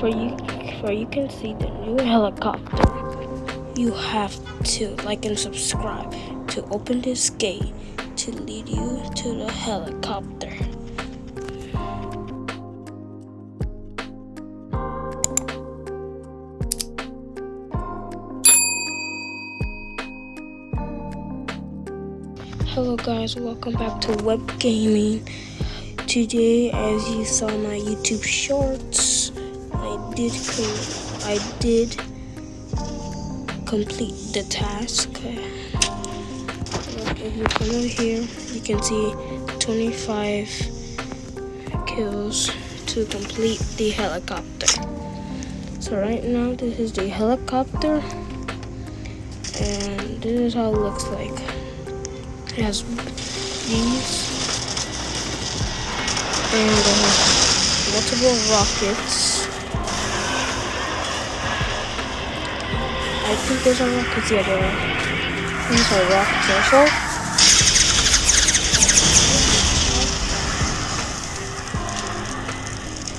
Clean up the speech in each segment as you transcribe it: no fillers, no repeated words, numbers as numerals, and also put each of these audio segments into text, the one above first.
for you can see the new helicopter. You have to like and subscribe to open this gate to lead you to the helicopter. Hello guys, welcome back to Web Gaming. Today, as you saw my YouTube shorts, I did complete the task. If you come over here, you can see 25 kills to complete the helicopter. So right now, this is the helicopter, and this is how it looks like. It has these and multiple rockets. I think those are rockets. Yeah, there are. These are rockets also.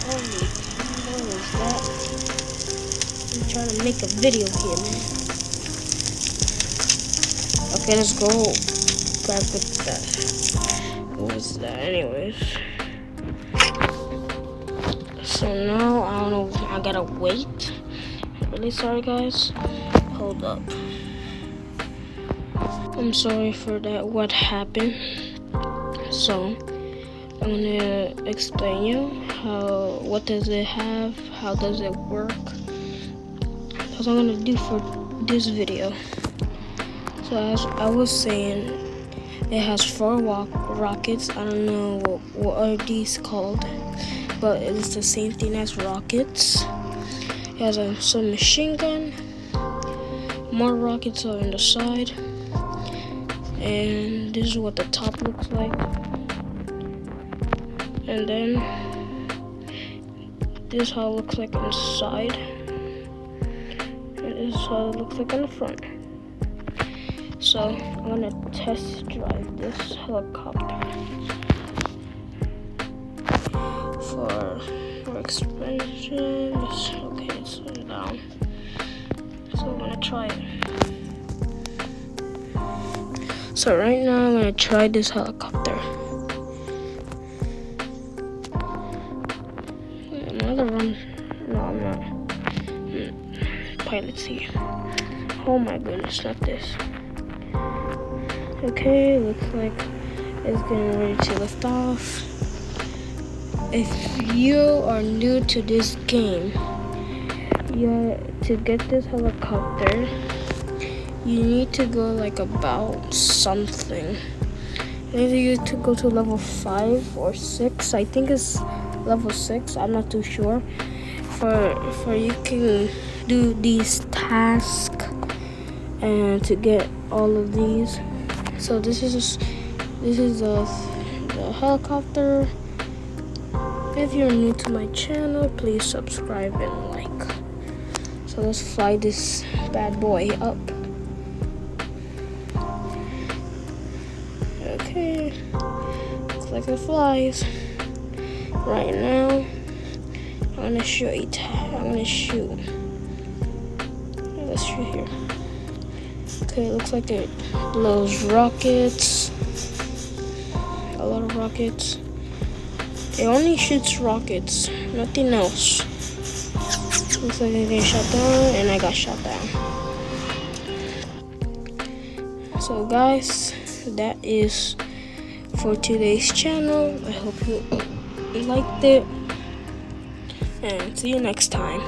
Holy cow, what is that? I'm trying to make a video here, man. Okay, let's go back with that. What was that anyways? So now, I don't know, I gotta wait. Really sorry guys. Hold up. I'm sorry for that, what happened. So, I'm gonna explain you what does it have, how does it work. That's what I'm gonna do for this video. So as I was saying, it has 4 rockets. I don't know what are these called, but it's the same thing as rockets. It has some machine gun. More rockets are on the side, and this is what the top looks like. And then this is how it looks like inside, and this is how it looks like on the front. So I'm gonna test drive this helicopter for expansion. Okay, it's down. So I'm gonna try it. So right now I'm gonna try this helicopter. I'm gonna run. No, I'm not. Pilot seat. Oh my goodness, not this. Okay, looks like it's getting ready to lift off. If you are new to this game, to get this helicopter, you need to go like about something. Maybe you need to go to level 5 or 6. I think it's level 6. I'm not too sure. For you can do these tasks and to get all of these. So this is the helicopter. If you're new to my channel, please subscribe and like. So let's fly this bad boy up. Okay, looks like it flies. Right now, I'm gonna shoot. Let's shoot here. Okay, looks like it blows rockets. A lot of rockets. It only shoots rockets, nothing else. Looks like I get shot down, and I got shot down. So guys, that is for today's channel. I hope you liked it, and see you next time.